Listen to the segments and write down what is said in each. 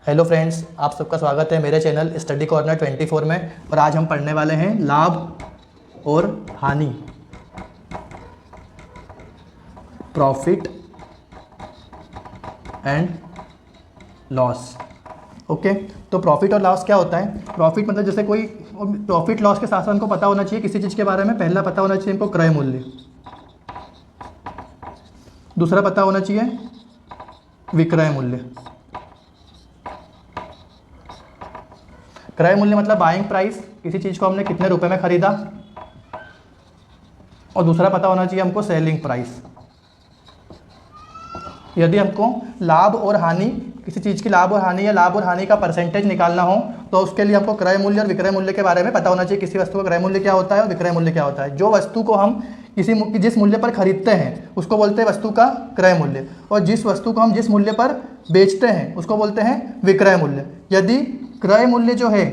Hello friends, आप सबका स्वागत है मेरे चैनल स्टडी कॉर्नर 24 में। और आज हम पढ़ने वाले हैं लाभ और हानि, प्रॉफिट एंड लॉस। ओके, तो प्रॉफिट और लॉस क्या होता है? प्रॉफिट मतलब जैसे कोई प्रॉफिट लॉस के साथ साथ हमको पता होना चाहिए किसी चीज़ के बारे में। पहला पता होना चाहिए हमको क्रय मूल्य, दूसरा पता होना चाहिए विक्रय मूल्य। क्रय मूल्य मतलब बाइंग प्राइस, किसी चीज़ को हमने कितने रुपए में खरीदा। और दूसरा पता होना चाहिए हमको सेलिंग प्राइस। यदि हमको लाभ और हानि, किसी चीज़ की लाभ और हानि या लाभ और हानि का परसेंटेज निकालना हो तो उसके लिए हमको क्रय मूल्य और विक्रय मूल्य के बारे में पता होना चाहिए। किसी वस्तु का क्रय मूल्य क्या होता है और विक्रय मूल्य क्या होता है। जो वस्तु को हम जिस मूल्य पर खरीदते हैं उसको बोलते हैं वस्तु का क्रय मूल्य, और जिस वस्तु को हम जिस मूल्य पर बेचते हैं उसको बोलते हैं विक्रय मूल्य। यदि क्रय मूल्य जो है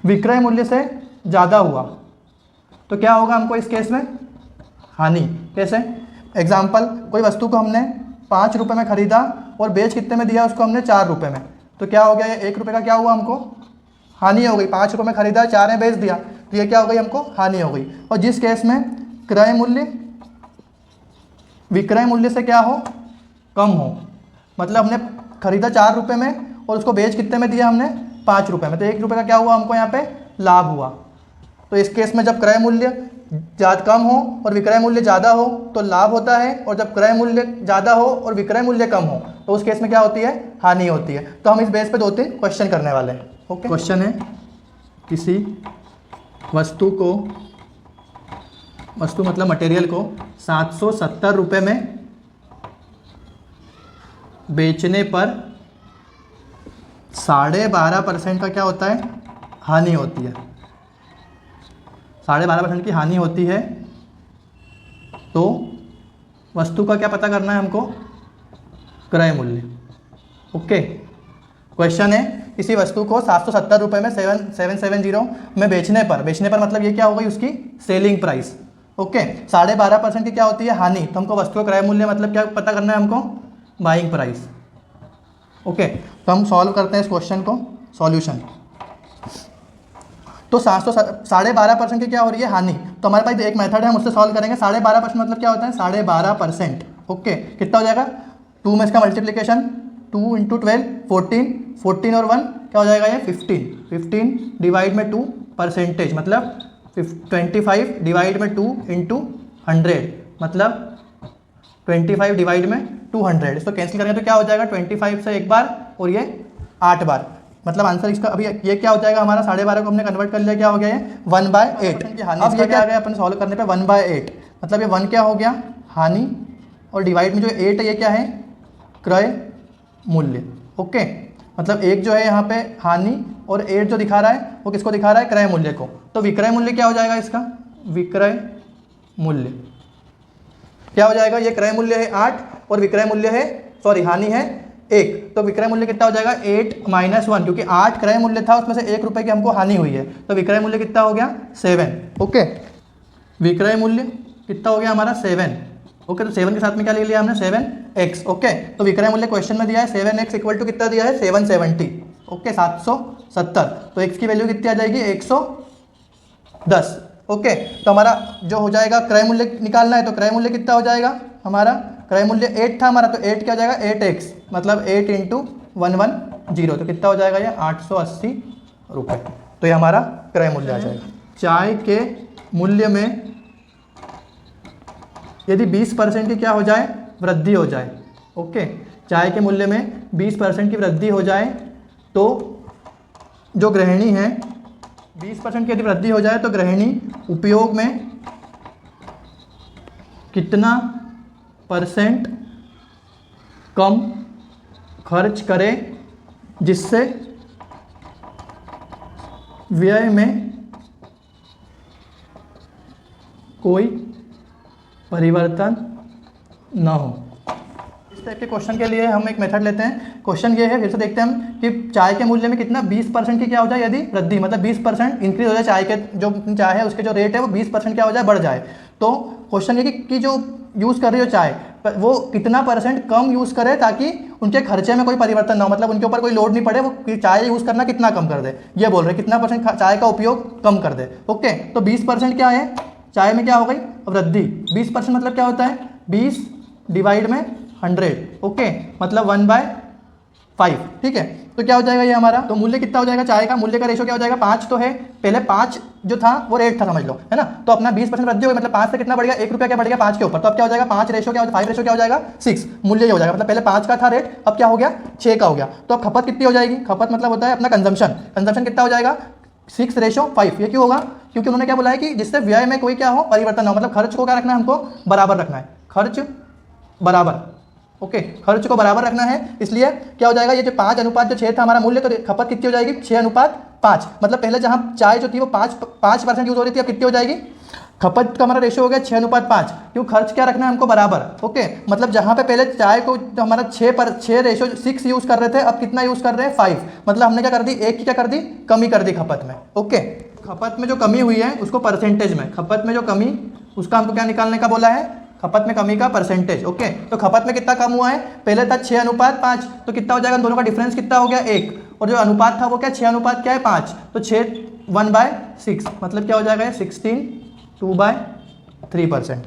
विक्रय मूल्य से ज़्यादा हुआ तो क्या होगा हमको इस केस में? हानि। कैसे? एग्जाम्पल, कोई वस्तु को हमने 5 रुपये में खरीदा और बेच कितने में दिया उसको हमने 4 रुपये में, तो क्या हो गया? ये 1 रुपये का क्या हुआ? हमको हानि हो गई। 5 रुपये में खरीदा, 4 में बेच दिया, तो ये क्या हो गई? हमको हानि हो गई। और जिस केस में क्रय मूल्य विक्रय मूल्य से क्या हो? कम हो, मतलब हमने खरीदा 4 रुपये में और उसको बेच कितने में दिया हमने? 5 रुपये में, तो 1 रुपये का क्या हुआ? हमको यहाँ पे लाभ हुआ। तो इस केस में जब क्रय मूल्य ज़्यादा कम हो और विक्रय मूल्य ज़्यादा हो तो लाभ होता है, और जब क्रय मूल्य ज़्यादा हो और विक्रय मूल्य कम हो तो उस केस में क्या होती है? हानि होती है। तो हम इस बेस पे 2-3 क्वेश्चन करने वाले हैं। ओके, क्वेश्चन है, किसी वस्तु को, वस्तु मतलब मटेरियल को 770 रुपये में बेचने पर 12.5% का क्या होता है? हानि होती है। 12.5% की हानि होती है। तो वस्तु का क्या पता करना है हमको? क्रय मूल्य। ओके, क्वेश्चन है, किसी वस्तु को 770 रुपये में 770 में बेचने पर मतलब ये क्या हो गई? उसकी सेलिंग प्राइस। ओके, 12.5% की क्या होती है? हानि। तो हमको वस्तु का क्रय मूल्य मतलब क्या पता करना है हमको? Buying price. ओके, तो हम सॉल्व करते हैं इस क्वेश्चन को। सॉल्यूशन, तो 12.5% की क्या हो रही है? हानि। तो हमारे पास एक मेथड है, हम उससे सॉल्व करेंगे। 12.5% मतलब क्या होता है? 12.5%। ओके, कितना हो जाएगा? 2 में इसका मल्टीप्लिकेशन, 2 × 12 14, 14 और 1 क्या हो जाएगा? ये 15, 15 डिवाइड में 2 परसेंटेज मतलब 25 डिवाइड में 2 × 100 मतलब 25 डिवाइड में 200। इसको कैंसिल करेंगे तो क्या हो जाएगा? 25 से एक बार और ये 8 बार, मतलब आंसर इसका अभी ये क्या हो जाएगा हमारा? 12.5 को हमने कन्वर्ट कर लिया, क्या हो गया? ये 1/8। अब ये क्या आ गया अपन सॉल्व करने पे? 1/8 मतलब ये 1 क्या हो गया? हानि, और डिवाइड में जो 8 है ये क्या है? क्रय मूल्य। ओके, मतलब 1 जो है यहाँ पे हानि और 8 जो दिखा रहा है वो किसको दिखा रहा है? क्रय मूल्य को। तो विक्रय मूल्य क्या हो जाएगा इसका? विक्रय मूल्य क्या हो जाएगा? ये क्रय मूल्य है 8 और विक्रय मूल्य है, सॉरी हानि है 1, तो विक्रय मूल्य कितना हो जाएगा? 8 - 1, क्योंकि 8 क्रय मूल्य था, उसमें से 1 रुपये की हमको हानि हुई है, तो विक्रय मूल्य कितना हो गया? 7। ओके, विक्रय मूल्य कितना हो गया हमारा? 7। ओके, तो 7 के साथ में क्या ले लिया हमने? 7x। ओके, तो विक्रय मूल्य क्वेश्चन में दिया है 7x = कितना दिया है? 770। ओके, 770, तो x की वैल्यू कितनी आ जाएगी? 110। ओके, तो हमारा जो हो जाएगा क्रय मूल्य निकालना है, तो क्रय मूल्य कितना हो जाएगा हमारा? क्रय मूल्य 8 था हमारा, तो 8 क्या हो जाएगा? 8x मतलब 8 × 110, तो कितना हो जाएगा? ये 880 रुपये। तो ये हमारा क्रय मूल्य आ जाएगा। चाय के मूल्य में यदि 20% की क्या हो जाए? वृद्धि हो जाए। ओके, चाय के मूल्य में 20% की वृद्धि हो जाए तो जो गृहिणी है, 20% की यदि वृद्धि हो जाए तो गृहिणी उपयोग में कितना % कम खर्च करे जिससे व्यय में कोई परिवर्तन न हो। इस टाइप के क्वेश्चन के लिए हम एक मेथड लेते हैं। क्वेश्चन ये है, फिर से देखते हैं हम कि चाय के मूल्य में कितना 20% की क्या हो जाए? यदि वृद्धि मतलब 20% इंक्रीज हो जाए, चाय के जो चाय है उसके जो रेट है वो 20% क्या हो जाए? बढ़ जाए। तो क्वेश्चन ये कि जो यूज़ कर रही हो चाय वो कितना परसेंट कम यूज़ करे ताकि उनके खर्चे में कोई परिवर्तन ना हो, मतलब उनके ऊपर कोई लोड नहीं पड़े, वो चाय यूज़ करना कितना कम कर दे, ये बोल रहे कितना परसेंट चाय का उपयोग कम कर दे। ओके, तो 20% क्या है, चाय में क्या हो गई वृद्धि। 20% मतलब क्या होता है, 20 डिवाइड में 100, ओके, मतलब 1/5, ठीक है। तो क्या हो जाएगा ये हमारा, तो मूल्य कितना हो जाएगा, चाय का मूल्य का रेशो क्या हो जाएगा, 5 तो है, पहले 5 जो था वो रेट था समझ लो, है ना। तो अपना 20% वृद्धि हो गई, मतलब 5 से कितना बढ़ गया, 1 रुपया क्या बढ़ गया 5 के ऊपर, तो अब क्या हो जाएगा 5 रेशो क्या हो, 5 रेशो क्या हो जाएगा 6, मूल्य ये हो जाएगा, मतलब पहले 5 का था रेट, अब क्या हो गया 6 का हो गया। तो अब खपत कितनी हो जाएगी, खपत मतलब होता है अपना कंजम्पशन, कंजम्पशन कितना हो जाएगा 6:5। ये क्यों होगा, क्योंकि उन्होंने क्या बोला है कि जिससे व्यय में कोई क्या हो परिवर्तन ना हो, मतलब खर्च को क्या रखना है हमको बराबर रखना है, खर्च बराबर, ओके, खर्च को बराबर रखना है। इसलिए क्या हो जाएगा, ये जो 5:6 था हमारा मूल्य, तो खपत कितनी हो जाएगी 6:5, मतलब पहले जहाँ चाय जो थी वो 5% यूज हो रही थी, अब कितनी हो जाएगी, खपत का हमारा रेशो हो गया 6:5, क्यों खर्च क्या रखना है हमको बराबर, ओके। मतलब जहाँ पे पहले चाय को तो हमारा 6 यूज़ कर रहे थे, अब कितना यूज़ कर रहे हैं 5, मतलब हमने क्या कर दी, एक की क्या कर दी कमी कर दी खपत में, ओके। खपत में जो कमी हुई है उसको परसेंटेज में, खपत में जो कमी उसका हमको क्या निकालने का बोला है, खपत में कमी का परसेंटेज, ओके। तो खपत में कितना कम हुआ है, पहले था 6:5, तो कितना हो जाएगा, दोनों का डिफरेंस कितना हो गया 1, और जो अनुपात था वो क्या 6 अनुपात क्या है 5, तो 6 1/6, मतलब क्या हो जाएगा 16 2/3%।